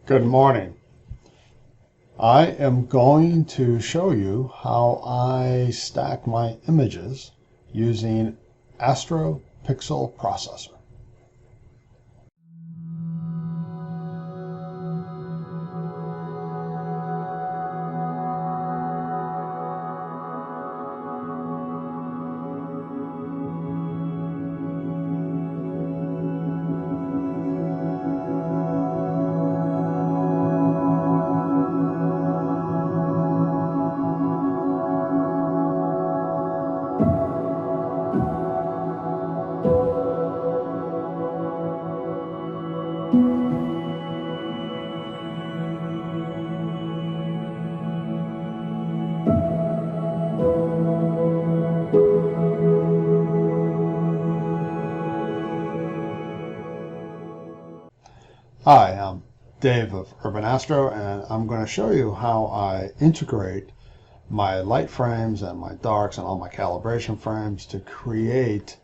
Good morning. I am going to show you how I stack my images using Astro Pixel Processor. Hi, I'm Dave of Urban Astro, and I'm going to show you how I integrate my light frames and my darks and all my calibration frames to create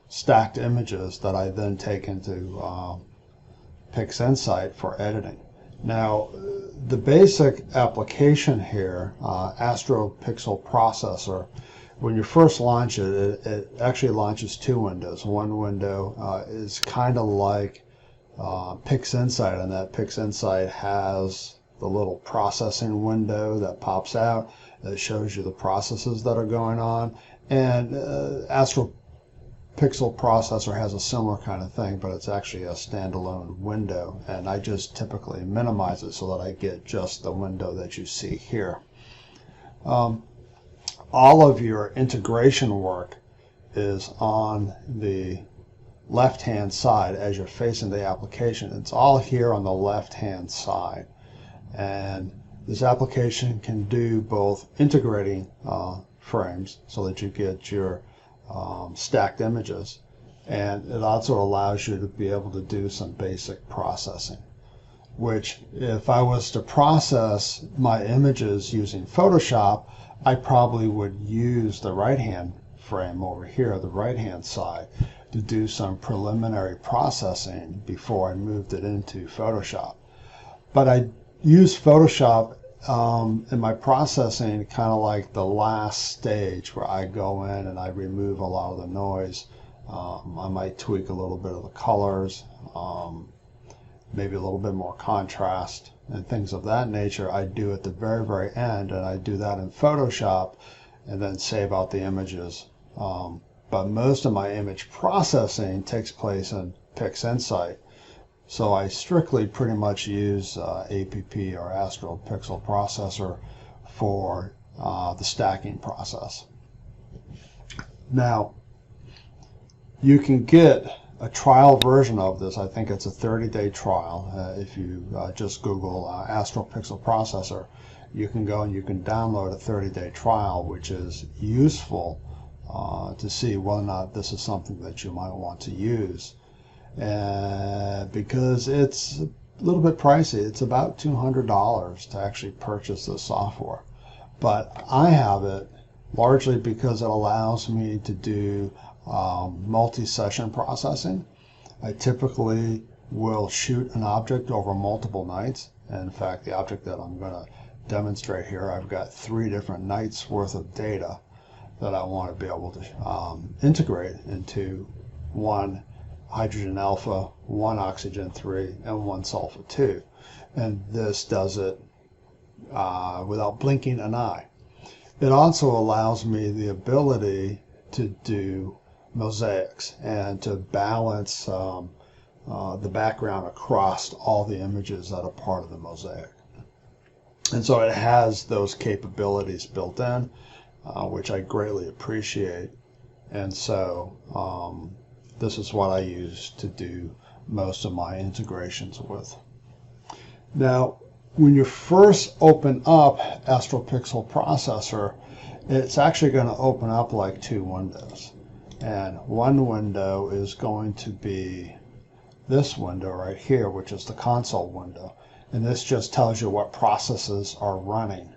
stacked images that I then take into PixInsight for editing. Now, the basic application here, Astro Pixel Processor, when you first launch it, it actually launches two windows. One window is kind of like PixInsight, and that PixInsight has the little processing window that pops out that shows you the processes that are going on. And Astro Pixel Processor has a similar kind of thing, but it's actually a standalone window, and I just typically minimize it so that I get just the window that you see here. All of your integration work is on the left-hand side as you're facing the application. It's all here on the left-hand side, and this application can do both integrating frames so that you get your stacked images, and it also allows you to be able to do some basic processing, which if I was to process my images using Photoshop, I probably would use the right-hand frame over here, the right-hand side, to do some preliminary processing before I moved it into Photoshop. But I use Photoshop in my processing kind of like the last stage, where I go in and I remove a lot of the noise. I might tweak a little bit of the colors, maybe a little bit more contrast and things of that nature. I do at the very, very end, and I do that in Photoshop and then save out the images. But most of my image processing takes place in PixInsight. So I strictly pretty much use APP or Astro Pixel Processor for the stacking process. Now, you can get a trial version of this. I think it's a 30-day trial. If you just Google Astro Pixel Processor, you can go and you can download a 30-day trial, which is useful to see whether or not this is something that you might want to use. Because it's a little bit pricey. It's about $200 to actually purchase this software. But I have it largely because it allows me to do multi-session processing. I typically will shoot an object over multiple nights. And in fact, the object that I'm going to demonstrate here, I've got 3 different nights worth of data that I want to be able to integrate into one hydrogen alpha, 1 oxygen 3, and 1 sulfur 2. And this does it without blinking an eye. It also allows me the ability to do mosaics and to balance the background across all the images that are part of the mosaic. And so it has those capabilities built in, which I greatly appreciate. And so this is what I use to do most of my integrations with. Now, when you first open up Astro Pixel Processor, it's actually going to open up like 2 windows. And one window is going to be this window right here, which is the console window. And this just tells you what processes are running.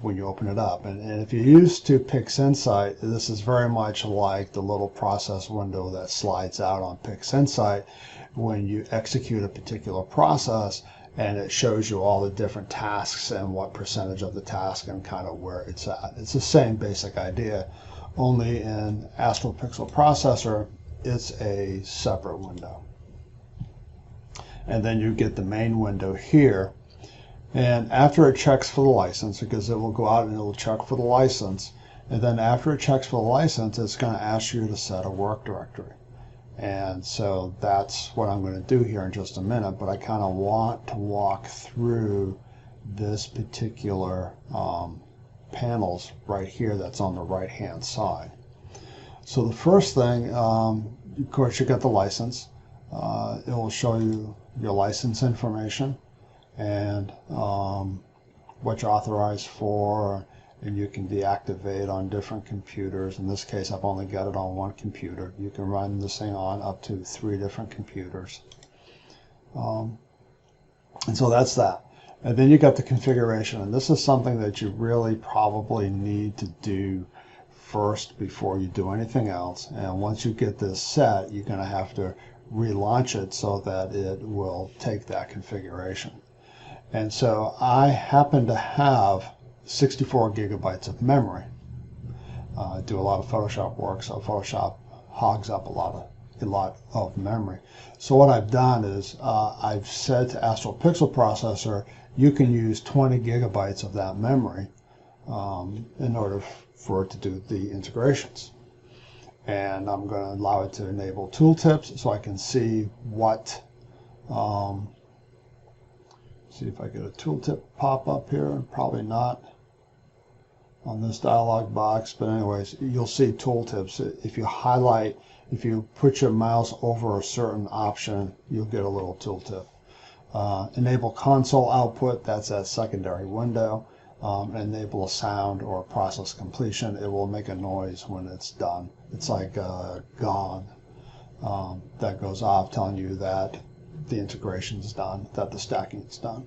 when you open it up. And if you're used to PixInsight, this is very much like the little process window that slides out on PixInsight when you execute a particular process, and it shows you all the different tasks and what percentage of the task and kind of where it's at. It's the same basic idea, only in Astro Pixel Processor, it's a separate window. And then you get the main window here. And after it checks for the license, because it will go out and it will check for the license, and then after it checks for the license, it's going to ask you to set a work directory. And so that's what I'm going to do here in just a minute, but I kind of want to walk through this particular panels right here that's on the right hand side. So the first thing, of course, you got the license. It will show you your license information and what you're authorized for, and you can deactivate on different computers. In this case, I've only got it on one computer. You can run this thing on up to 3 different computers. And so that's that. And then you got the configuration, and this is something that you really probably need to do first before you do anything else. And once you get this set, you're going to have to relaunch it so that it will take that configuration. And so I happen to have 64 gigabytes of memory. I do a lot of Photoshop work, so Photoshop hogs up a lot of memory. So what I've done is I've said to Astro Pixel Processor, you can use 20 gigabytes of that memory in order for it to do the integrations. And I'm going to allow it to enable tooltips so I can see what, see if I get a tooltip pop up here. Probably not on this dialog box, but anyways, you'll see tooltips. If you highlight, if you put your mouse over a certain option, you'll get a little tooltip. Enable console output, that's that secondary window. Enable a sound or a process completion. It will make a noise when it's done. It's like a gong that goes off telling you that the integration is done, that the stacking is done.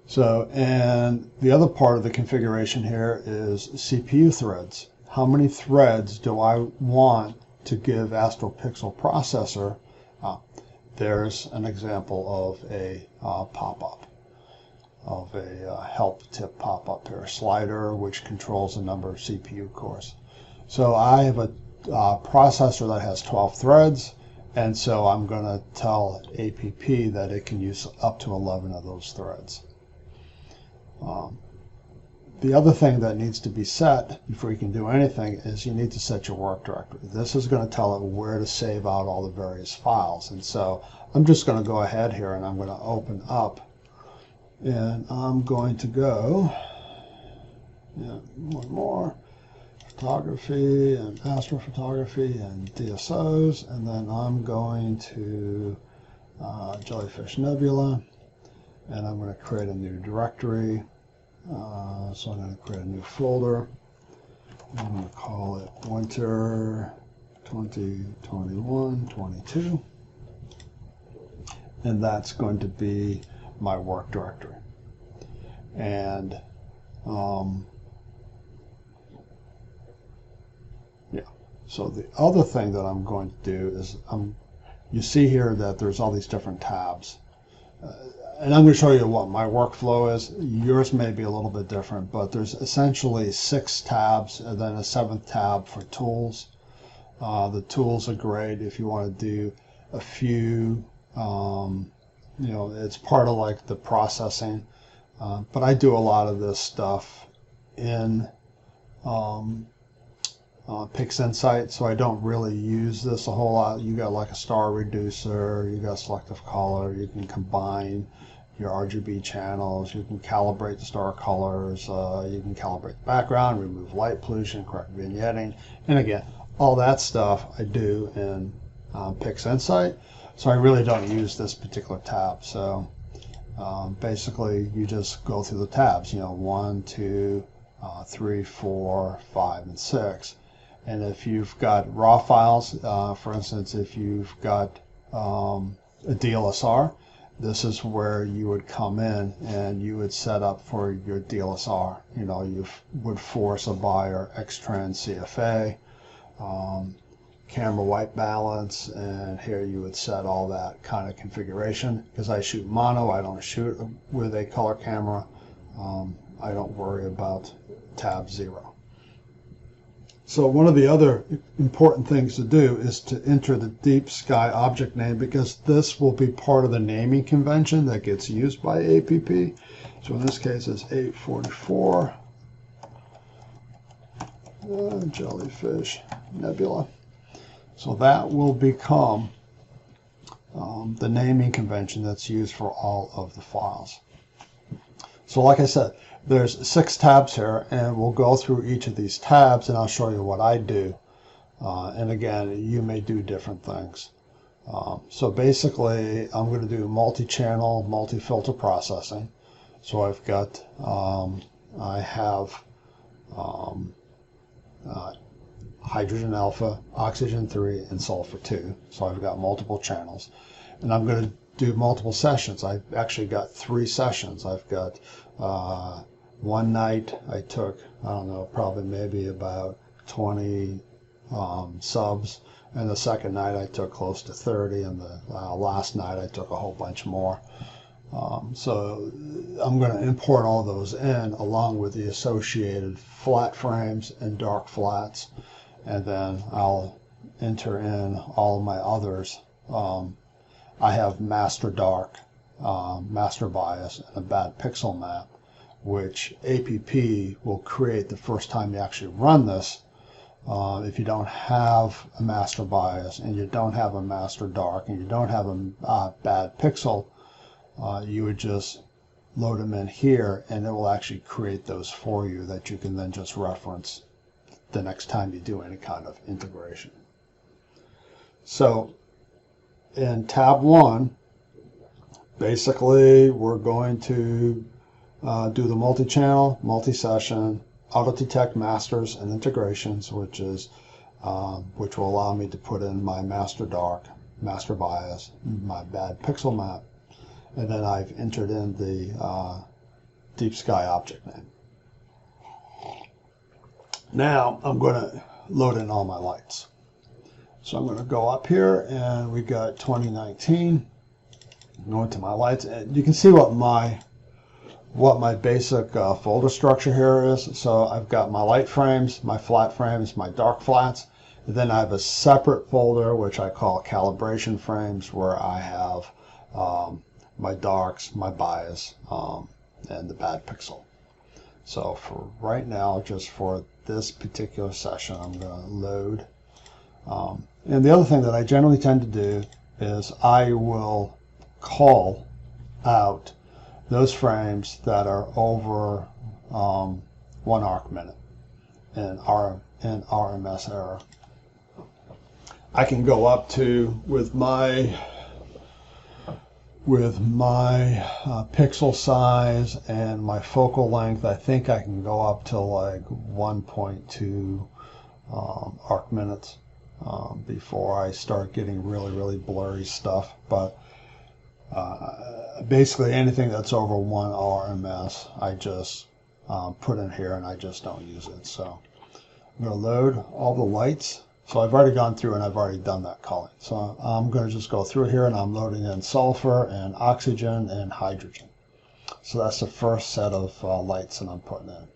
So, and the other part of the configuration here is CPU threads. How many threads do I want to give Astro Pixel Processor? There's an example of a pop-up, of a help tip pop-up here, a slider which controls the number of CPU cores. So I have a processor that has 12 threads, and so I'm going to tell APP that it can use up to 11 of those threads. The other thing that needs to be set before you can do anything is you need to set your work directory. This is going to tell it where to save out all the various files. And so I'm just going to go ahead here and I'm going to open up, and I'm going to go, one more, photography and astrophotography and DSOs, and then I'm going to Jellyfish Nebula, and I'm going to create a new directory. So I'm going to create a new folder. I'm going to call it Winter 2021-22, and that's going to be my work directory. And yeah, so the other thing that I'm going to do is you see here that there's all these different tabs. And I'm going to show you what my workflow is. Yours may be a little bit different, but there's essentially 6 tabs and then a 7th tab for tools. The tools are great if you want to do a few, it's part of like the processing. But I do a lot of this stuff in PixInsight, so I don't really use this a whole lot. You got like a star reducer, you got selective color, you can combine your RGB channels, you can calibrate the star colors, you can calibrate the background, remove light pollution, correct vignetting, and again, all that stuff I do in PixInsight, so I really don't use this particular tab. So basically you just go through the tabs, 1, 2, 3, 4, 5, and 6. And if you've got raw files, for instance, if you've got a DLSR, this is where you would come in and you would set up for your DLSR. You know, you would force a buyer X-Trans CFA, camera white balance, and here you would set all that kind of configuration. Because I shoot mono, I don't shoot with a color camera. I don't worry about tab 0. So one of the other important things to do is to enter the deep sky object name, because this will be part of the naming convention that gets used by APP. So in this case it's 844 Jellyfish Nebula. So that will become the naming convention that's used for all of the files. So like I said, there's 6 tabs here, and we'll go through each of these tabs and I'll show you what I do. And again, you may do different things. So basically, I'm going to do multi-channel, multi-filter processing. So I've got, I have hydrogen alpha, oxygen 3, and sulfur 2. So I've got multiple channels. And I'm going to do multiple sessions. I've actually got 3 sessions. I've got one night I took, I don't know, probably maybe about 20 subs, and the second night I took close to 30, and the last night I took a whole bunch more. So I'm going to import all those in along with the associated flat frames and dark flats, and then I'll enter in all of my others. I have master dark, master bias, and a bad pixel map, which APP will create the first time you actually run this. If you don't have a master bias, and you don't have a master dark, and you don't have a bad pixel, you would just load them in here, and it will actually create those for you that you can then just reference the next time you do any kind of integration. So in tab 1, basically we're going to do the multi-channel, multi-session, auto-detect masters and integrations, which will allow me to put in my master dark, master bias, my bad pixel map, and then I've entered in the deep sky object name. Now I'm going to load in all my lights. So I'm going to go up here, and we got 2019. Go into my lights, and you can see what my basic folder structure here is. So I've got my light frames, my flat frames, my dark flats, and then I have a separate folder which I call calibration frames, where I have my darks, my bias, and the bad pixel. So for right now, just for this particular session, I'm going to load. And the other thing that I generally tend to do is I will call out those frames that are over 1 arc minute in RMS error. I can go up to, with my pixel size and my focal length, I think I can go up to like 1.2 arc minutes before I start getting really blurry stuff. But basically anything that's over 1 RMS, I just put in here, and I just don't use it. So I'm going to load all the lights. So I've already gone through and I've already done that culling. So I'm going to just go through here, and I'm loading in sulfur and oxygen and hydrogen. So that's the first set of lights that I'm putting in.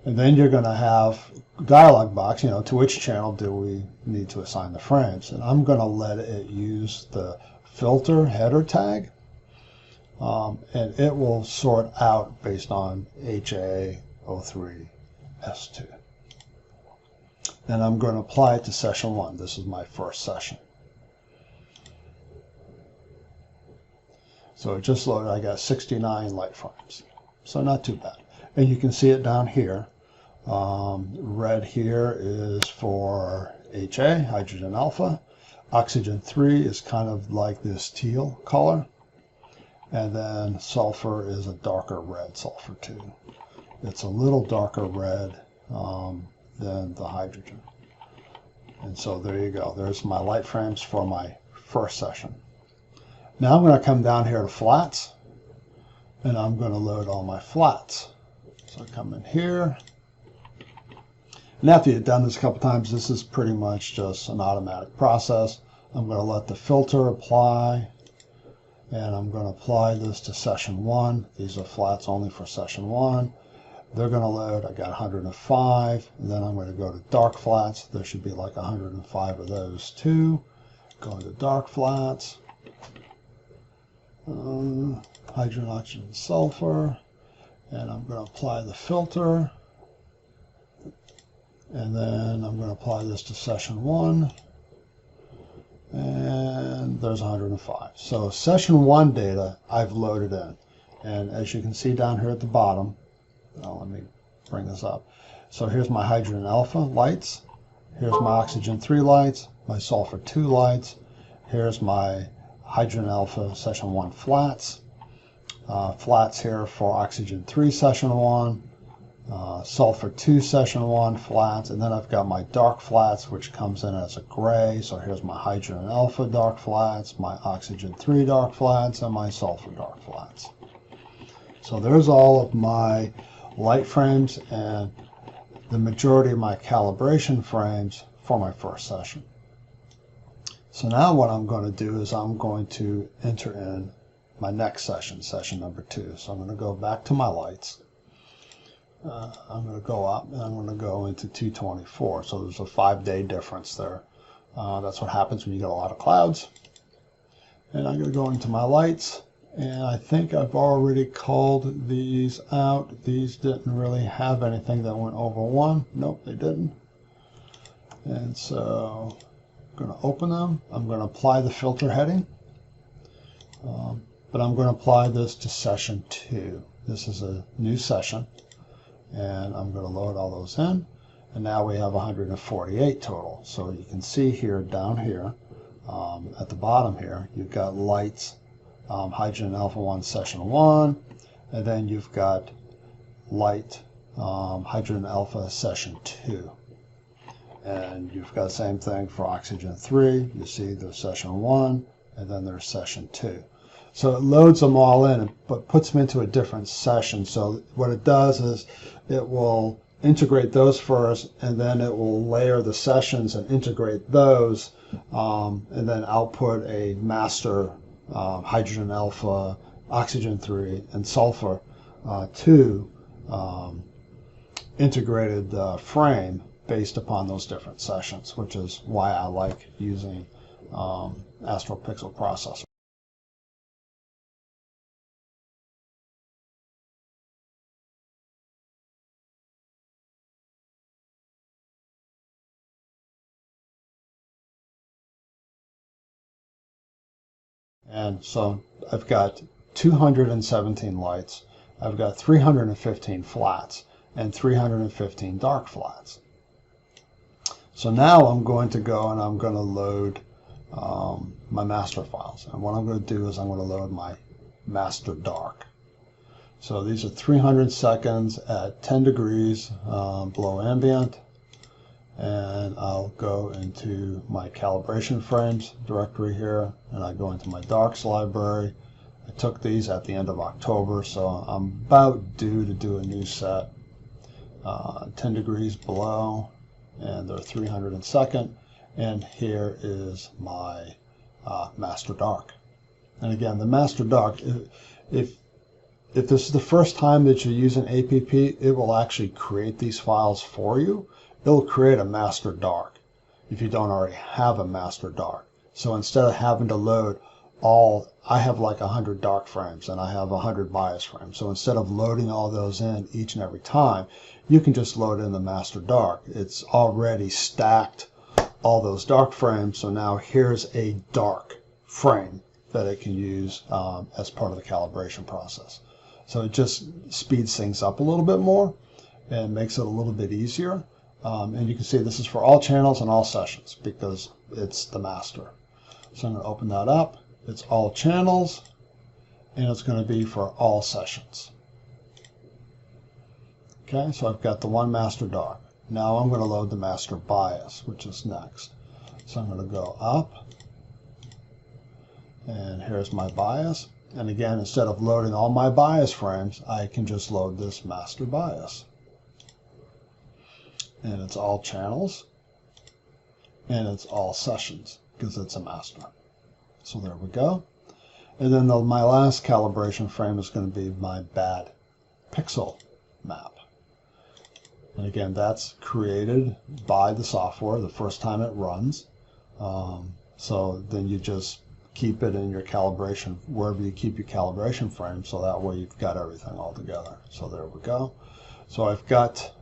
And then you're going to have a dialog box, to which channel do we need to assign the frames. And I'm going to let it use the filter header tag, and it will sort out based on HA03S2. And I'm going to apply it to session 1. This is my first session. So it just loaded. I got 69 light frames. So not too bad. And you can see it down here. Red here is for HA, hydrogen alpha. Oxygen 3 is kind of like this teal color. And then sulfur is a darker red, sulfur 2. It's a little darker red than the hydrogen. And so there you go. There's my light frames for my first session. Now I'm going to come down here to flats, and I'm going to load all my flats. So I come in here, and after you've done this a couple times, this is pretty much just an automatic process. I'm going to let the filter apply, and I'm going to apply this to session 1. These are flats only for session 1. They're going to load. I got 105, and then I'm going to go to dark flats. There should be like 105 of those too. Go into dark flats, hydrogen, oxygen, sulfur, and I'm going to apply the filter, and then I'm going to apply this to session 1, and there's 105. So session 1 data I've loaded in, and as you can see down here at the bottom, let me bring this up. So here's my hydrogen alpha lights, here's my oxygen 3 lights, my sulfur 2 lights, here's my hydrogen alpha session 1 flats, flats here for oxygen 3 session 1, sulfur 2 session 1 flats, and then I've got my dark flats, which comes in as a gray. So here's my hydrogen alpha dark flats, my oxygen 3 dark flats, and my sulfur dark flats. So there's all of my light frames and the majority of my calibration frames for my first session. So now what I'm going to do is I'm going to enter in my next session, session number 2. So I'm going to go back to my lights. I'm going to go up and I'm going to go into 224. So there's a 5-day difference there. That's what happens when you get a lot of clouds. And I'm going to go into my lights. And I think I've already called these out. These didn't really have anything that went over 1. Nope, they didn't. And so I'm going to open them. I'm going to apply the filter heading. But I'm going to apply this to session 2. This is a new session. And I'm going to load all those in. And now we have 148 total. So you can see here, down here, at the bottom here, you've got lights. Hydrogen alpha 1 session 1, and then you've got light hydrogen alpha session 2, and you've got the same thing for oxygen 3. You see there's session 1 and then there's session 2. So it loads them all in but puts them into a different session. So what it does is it will integrate those first, and then it will layer the sessions and integrate those, and then output a master hydrogen alpha, oxygen 3, and sulfur 2 integrated frame based upon those different sessions, which is why I like using Astro Pixel Processor. And so I've got 217 lights, I've got 315 flats, and 315 dark flats. So now I'm going to go and I'm going to load my master files. And what I'm going to do is I'm going to load my master dark. So these are 300 seconds at 10 degrees below ambient. And I'll go into my calibration frames directory here, and I go into my darks library. I took these at the end of October, so I'm about due to do a new set. 10 degrees below, and they're 300 second, and here is my master dark. And again, the master dark, if this is the first time that you're using APP, it will actually create these files for you. It'll create a master dark if you don't already have a master dark. So instead of having to load I have like 100 dark frames and I have 100 bias frames. So instead of loading all those in each and every time, you can just load in the master dark. It's already stacked all those dark frames. So now here's a dark frame that it can use as part of the calibration process. So it just speeds things up a little bit more and makes it a little bit easier. And you can see this is for all channels and all sessions because it's the master. So I'm going to open that up. It's all channels, and it's going to be for all sessions. Okay, so I've got the one master dark. Now I'm going to load the master bias, which is next. So I'm going to go up, And here's my bias. And again, instead of loading all my bias frames, I can just load this master bias. And it's all channels. And it's all sessions because it's a master. So there we go. And then my last calibration frame is going to be my bad pixel map. And again, that's created by the software the first time it runs. So then you just keep it in your calibration, wherever you keep your calibration frame, so that way you've got everything all together. So there we go. So I've got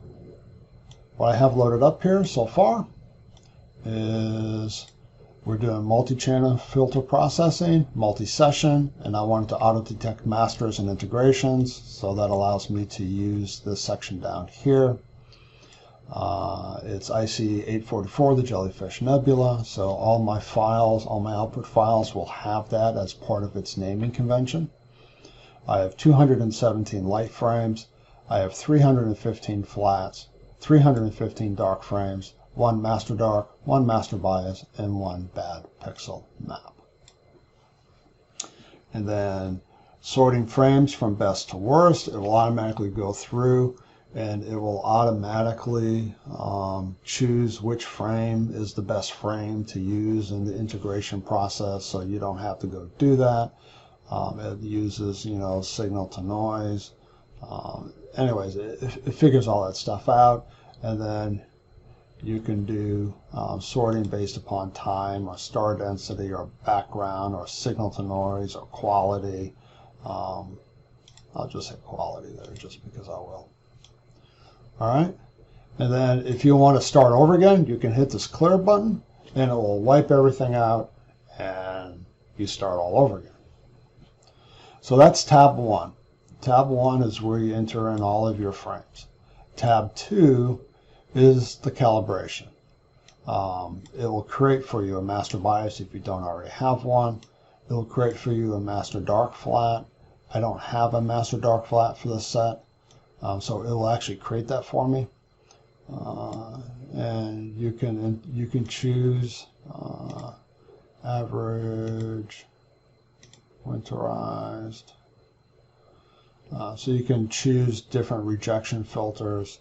what I have loaded up here so far is we're doing multi-channel filter processing, multi-session, and I wanted to auto-detect masters and integrations, so that allows me to use this section down here. It's IC844, the Jellyfish Nebula, so all my files, all my output files will have that as part of its naming convention. I have 217 light frames, I have 315 flats, 315 dark frames, 1 master dark, 1 master bias, and 1 bad pixel map. And then sorting frames from best to worst, it will automatically go through and it will automatically choose which frame is the best frame to use in the integration process, so you don't have to go do that. It uses, signal to noise. Anyways, it figures all that stuff out, and then you can do sorting based upon time or star density or background or signal to noise or quality. I'll just hit quality there just because I will. All right, and then if you want to start over again, you can hit this clear button and it will wipe everything out and you start all over again. So that's tab 1. Tab 1 is where you enter in all of your frames. Tab 2 is the calibration. It will create for you a master bias if you don't already have one. It will create for you a master dark flat. I don't have a master dark flat for this set. So it will actually create that for me, and you can choose average, winterized. So you can choose different rejection filters.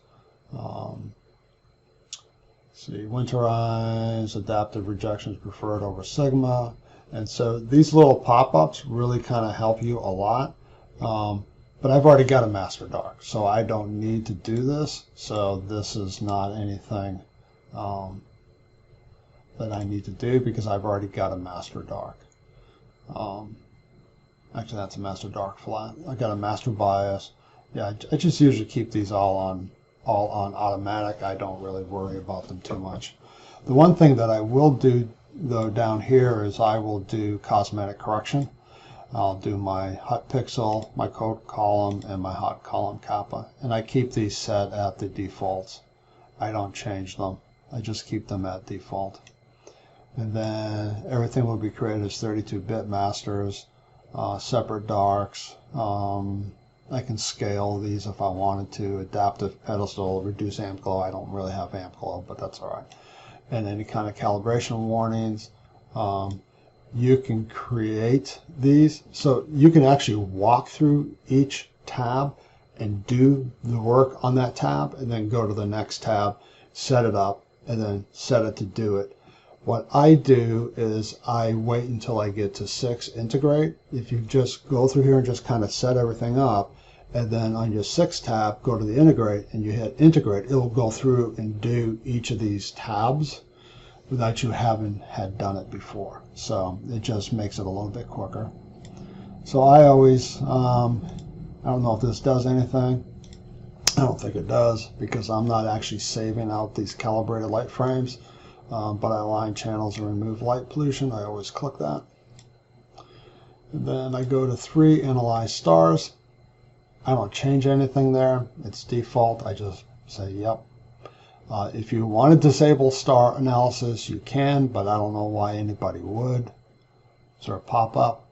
See, winterized, adaptive rejections preferred over sigma, and so these little pop-ups really kind of help you a lot. But I've already got a master dark, so I don't need to do this. So this is not anything that I need to do because I've already got a master dark. Actually, that's a master dark flat. I got a master bias. Yeah, I just usually keep these all on automatic. I don't really worry about them too much. The one thing that I will do though down here is I will do cosmetic correction. I'll do my hot pixel, my coat column, and my hot column kappa. And I keep these set at the defaults. I don't change them. I just keep them at default. And then everything will be created as 32-bit masters, separate darks. I can scale these if I wanted to. Adaptive pedestal, reduce amp glow. I don't really have amp glow, but that's all right. And any kind of calibration warnings. You can create these, so you can actually walk through each tab and do the work on that tab and then go to the next tab, set it up, and then set it to do it. What I do is I wait until I get to 6 integrate. If you just go through here and just kind of set everything up, and then on your 6 tab, go to the integrate and you hit integrate, it will go through and do each of these tabs without you having had done it before. So it just makes it a little bit quicker. So I always, I don't know if this does anything. I don't think it does because I'm not actually saving out these calibrated light frames, but I align channels and remove light pollution. I always click that. And then I go to 3, analyze stars. I don't change anything there. It's default. I just say yep. If you want to disable star analysis, you can, but I don't know why anybody would. Sort of pop up.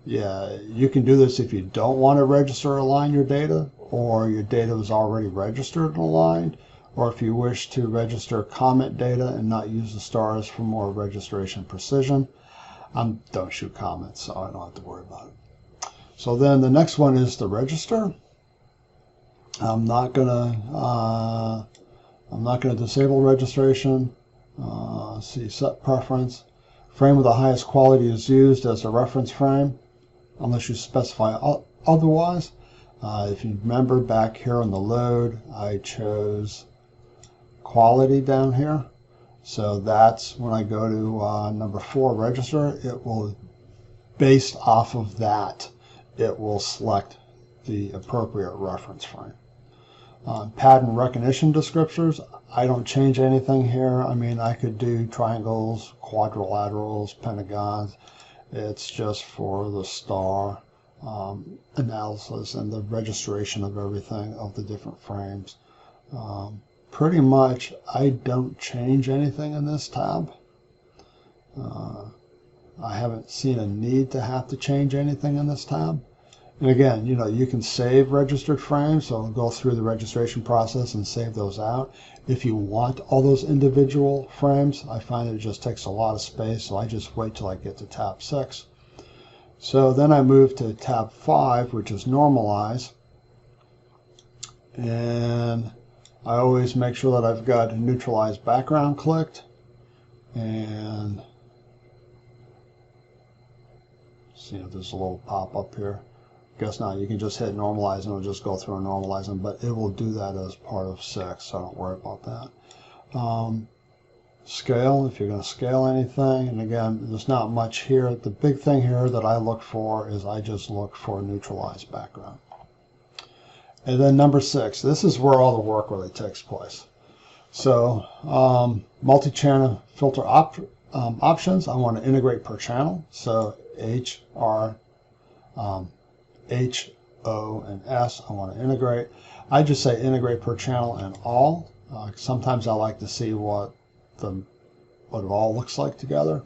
Yeah, you can do this if you don't want to register or align your data, or your data is already registered and aligned, or if you wish to register comment data and not use the stars for more registration precision. don't shoot comments, so I don't have to worry about it. So then the next one is the register. I'm not gonna disable registration. See set preference. Frame with the highest quality is used as a reference frame, unless you specify otherwise. If you remember back here on the load, I chose quality down here. So that's when I go to number 4, register, it will, based off of that, it will select the appropriate reference frame. Pattern recognition descriptors, I don't change anything here. I mean, I could do triangles, quadrilaterals, pentagons. It's just for the star analysis and the registration of everything, of the different frames. Pretty much, I don't change anything in this tab. I haven't seen a need to have to change anything in this tab. And again, you know, you can save registered frames, so go through the registration process and save those out. If you want all those individual frames, I find it just takes a lot of space, so I just wait till I get to tab 6. So then I move to tab 5, which is normalize. And I always make sure that I've got neutralize background clicked. And see if there's a little pop-up here. Guess not. You can just hit normalize and it'll just go through and normalize them, but it will do that as part of 6, so don't worry about that. Scale, if you're going to scale anything, and again, there's not much here. The big thing here that I look for is I just look for neutralize background. And then number 6, this is where all the work really takes place. So multi-channel filter options, I want to integrate per channel. So H, O, and S, I want to integrate. I just say integrate per channel and all. Sometimes I like to see what it all looks like together.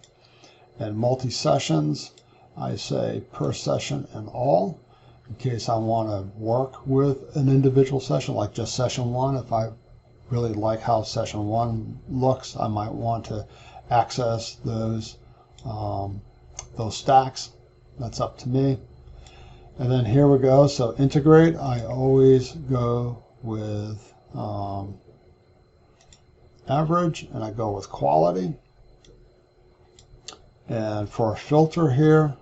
And multi-sessions, I say per session and all, in case I want to work with an individual session, like just session 1. If I really like how session 1 looks, I might want to access those stacks. That's up to me. And then here we go. So integrate, I always go with average, and I go with quality. And for a filter here,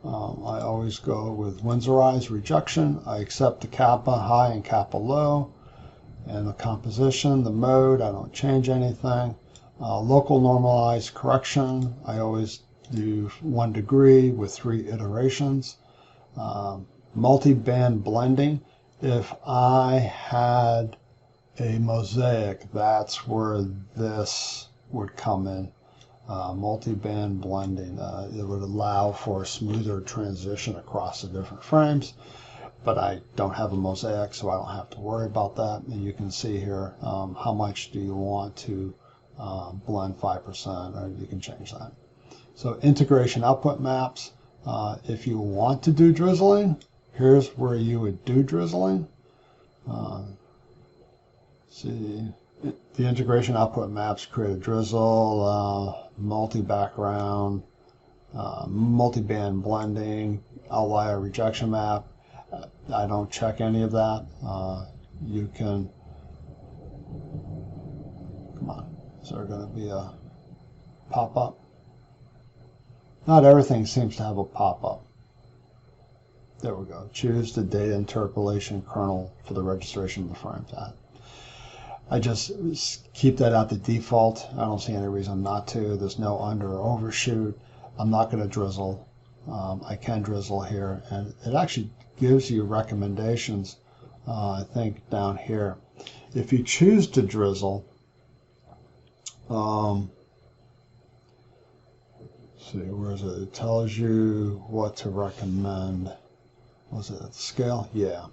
I always go with Windsor's rejection. I accept the kappa high and kappa low. And the composition, the mode, I don't change anything. Local normalized correction, I always do 1 degree with 3 iterations. Multi-band blending, if I had a mosaic, that's where this would come in. Multi-band blending, it would allow for a smoother transition across the different frames, but I don't have a mosaic, so I don't have to worry about that. And you can see here how much do you want to blend 5%, or you can change that. So integration output maps, if you want to do drizzling, here's where you would do drizzling. See, the integration output maps create a drizzle, multi-background, multi-band blending, outlier rejection map. I don't check any of that. You can, come on, is there going to be a pop-up? Not everything seems to have a pop-up. There we go. Choose the data interpolation kernel for the registration of the frame tab. I just keep that at the default. I don't see any reason not to. There's no under or overshoot. I'm not going to drizzle. I can drizzle here, and it actually gives you recommendations, I think, down here. If you choose to drizzle, see, where is it? It tells you what to recommend. Was it scale? Yeah.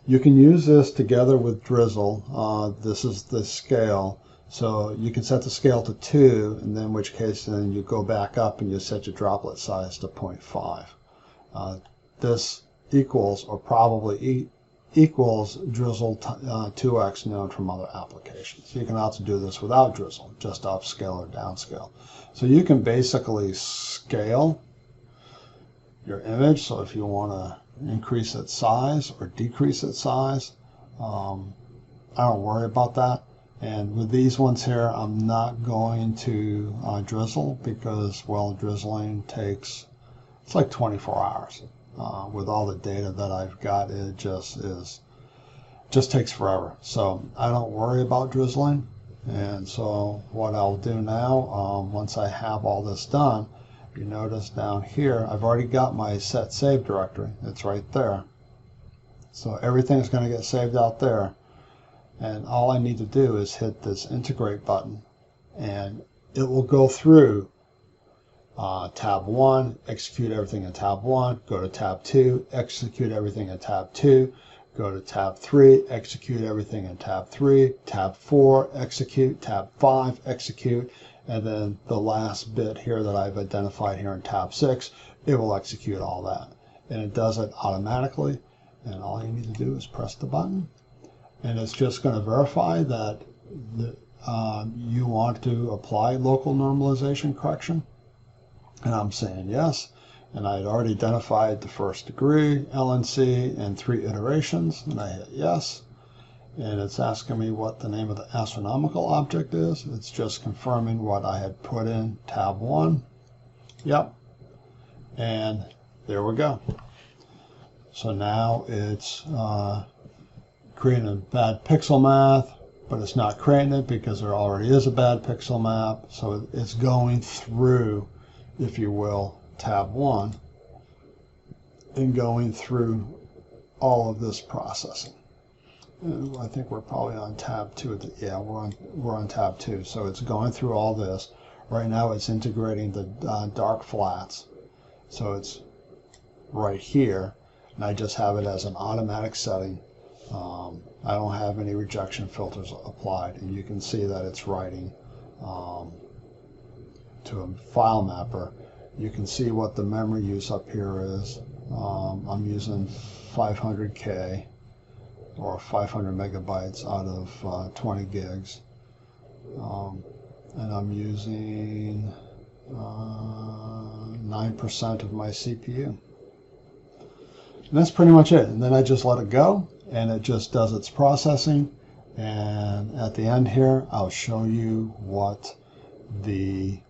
You can use this together with drizzle. This is the scale. So you can set the scale to 2, and then in which case then you go back up and you set your droplet size to 0.5. This equals or probably equals drizzle 2x known from other applications. You can also do this without drizzle, just upscale or downscale. So you can basically scale your image. So if you want to increase its size or decrease its size, I don't worry about that. And with these ones here, I'm not going to drizzle because, well, drizzling takes, it's like 24 hours. With all the data that I've got, it just takes forever. So I don't worry about drizzling. And so what I'll do now, once I have all this done, you notice down here, I've already got my set save directory. It's right there. So everything's going to get saved out there. And all I need to do is hit this integrate button, and it will go through tab 1, execute everything in tab 1, go to tab 2, execute everything in tab 2, go to tab 3, execute everything in tab 3, tab 4, execute, tab 5, execute, and then the last bit here that I've identified here in tab 6, it will execute all that. And it does it automatically, and all you need to do is press the button. And it's just going to verify that you want to apply local normalization correction. And I'm saying yes. And I had already identified the first degree, LNC, and 3 iterations. And I hit yes. And it's asking me what the name of the astronomical object is. It's just confirming what I had put in tab 1. Yep. And there we go. So now it's creating a bad pixel math, but it's not creating it because there already is a bad pixel map. So it's going through, if you will, tab 1 and going through all of this processing. And I think we're probably on tab 2. Yeah, we're on tab 2. So it's going through all this. Right now it's integrating the dark flats. So it's right here, and I just have it as an automatic setting. I don't have any rejection filters applied, and you can see that it's writing to a file mapper. You can see what the memory use up here is. I'm using 500K or 500 megabytes out of 20 gigs. And I'm using 9% of my CPU. And that's pretty much it. And then I just let it go, and it just does its processing. And at the end here, I'll show you what the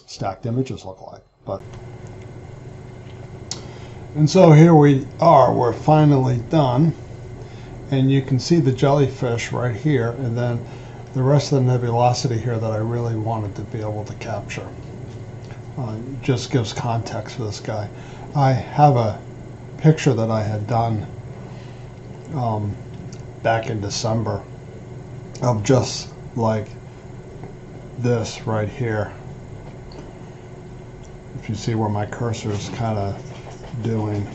stacked images look like. And so here we are, we're finally done. And you can see the jellyfish right here, and then the rest of the nebulosity here that I really wanted to be able to capture. Just gives context for this guy. I have a picture that I had done back in December of just like this right here. If you see where my cursor is kind of doing,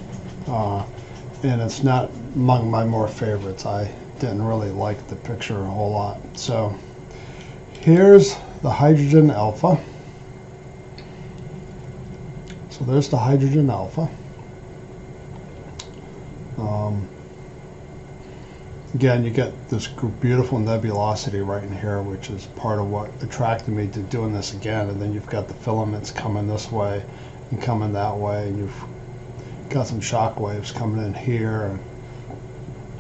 and it's not among my more favorites. I didn't really like the picture a whole lot. So here's the hydrogen alpha. So there's the hydrogen alpha. Again, you get this beautiful nebulosity right in here, which is part of what attracted me to doing this again. And then you've got the filaments coming this way and coming that way, and you've got some shock waves coming in here, and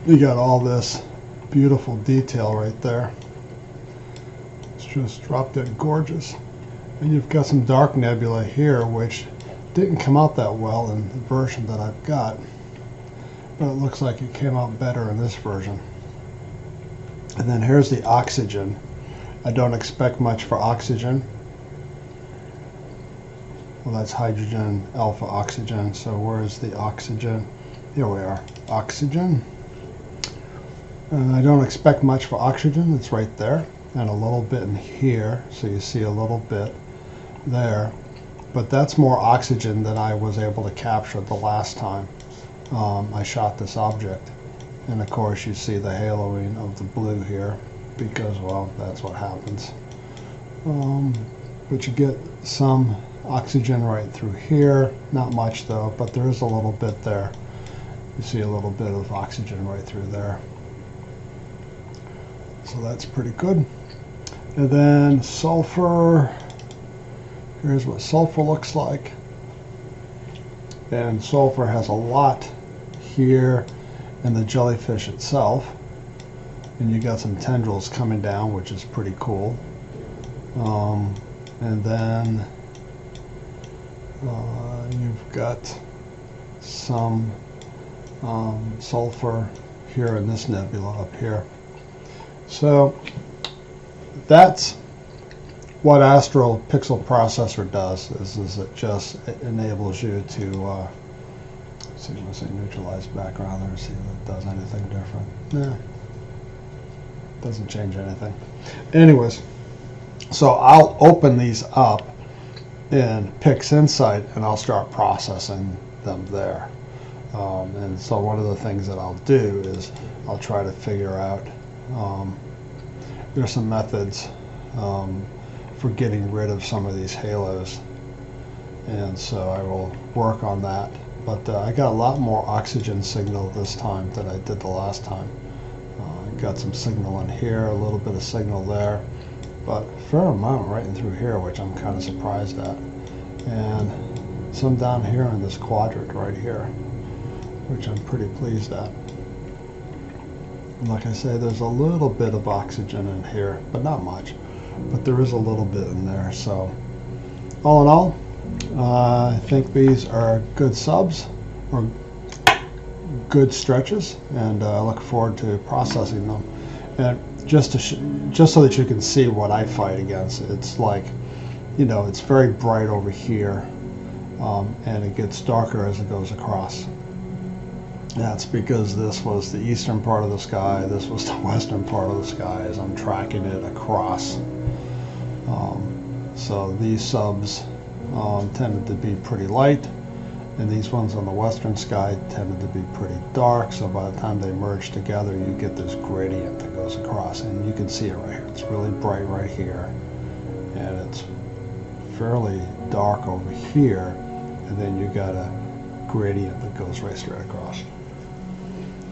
you got all this beautiful detail right there. It's just drop dead gorgeous. And you've got some dark nebula here, which didn't come out that well in the version that I've got, but it looks like it came out better in this version. And then here's the oxygen. I don't expect much for oxygen. Well, that's hydrogen, alpha, oxygen. So where's the oxygen? Here we are, oxygen. I don't expect much for oxygen. It's right there, and a little bit in here. So you see a little bit there. But that's more oxygen than I was able to capture the last time I shot this object. And of course you see the haloing of the blue here because, well, that's what happens. But you get some oxygen right through here. Not much though, but there is a little bit there. You see a little bit of oxygen right through there. So that's pretty good. And then sulfur, here's what sulfur looks like. And sulfur has a lot here in the jellyfish itself. And you got some tendrils coming down, which is pretty cool. And then you've got some sulfur here in this nebula up here. So that's what Astro Pixel Processor does, is it just enables you to see, let's say neutralize background there, see if it does anything different. Yeah, doesn't change anything. Anyways, so I'll open these up in PixInsight and I'll start processing them there. And so one of the things that I'll do is I'll try to figure out, there's some methods for getting rid of some of these halos, and so I will work on that. But I got a lot more oxygen signal this time than I did the last time. Got some signal in here, a little bit of signal there, but a fair amount right in through here, which I'm kind of surprised at, and some down here in this quadrant right here, which I'm pretty pleased at. And like I say, there's a little bit of oxygen in here, but not much, but there is a little bit in there. So all in all, I think these are good subs, or good stretches, and I look forward to processing them. And just so that you can see what I fight against, it's like, you know, it's very bright over here, and it gets darker as it goes across. That's because this was the eastern part of the sky, this was the western part of the sky as I'm tracking it across. So these subs tended to be pretty light, and these ones on the western sky tended to be pretty dark, so by the time they merge together you get this gradient that goes across, and you can see it right here. It's really bright right here, and it's fairly dark over here, and then you got a gradient that goes right straight across.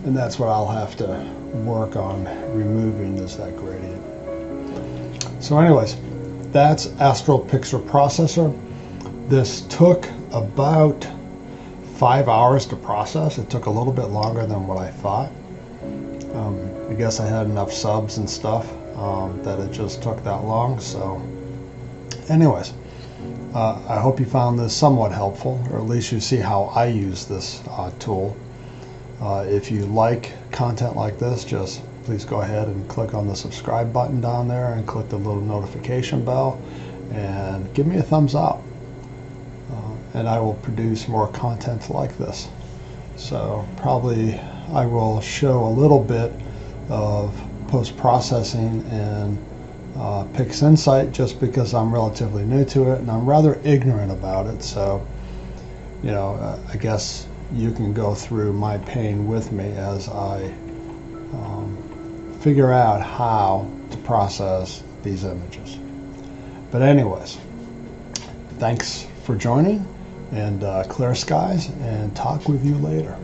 And that's what I'll have to work on removing, is that gradient. So anyways, that's Astro Pixel Processor. This took about 5 hours to process. It took a little bit longer than what I thought. I guess I had enough subs and stuff that it just took that long. So anyways, I hope you found this somewhat helpful, or at least you see how I use this tool. If you like content like this, just please go ahead and click on the subscribe button down there and click the little notification bell and give me a thumbs up. And I will produce more content like this. So probably I will show a little bit of post-processing in PixInsight, just because I'm relatively new to it and I'm rather ignorant about it. So, you know, I guess you can go through my pain with me as I figure out how to process these images. But anyways, thanks for joining, and clear skies, and talk with you later.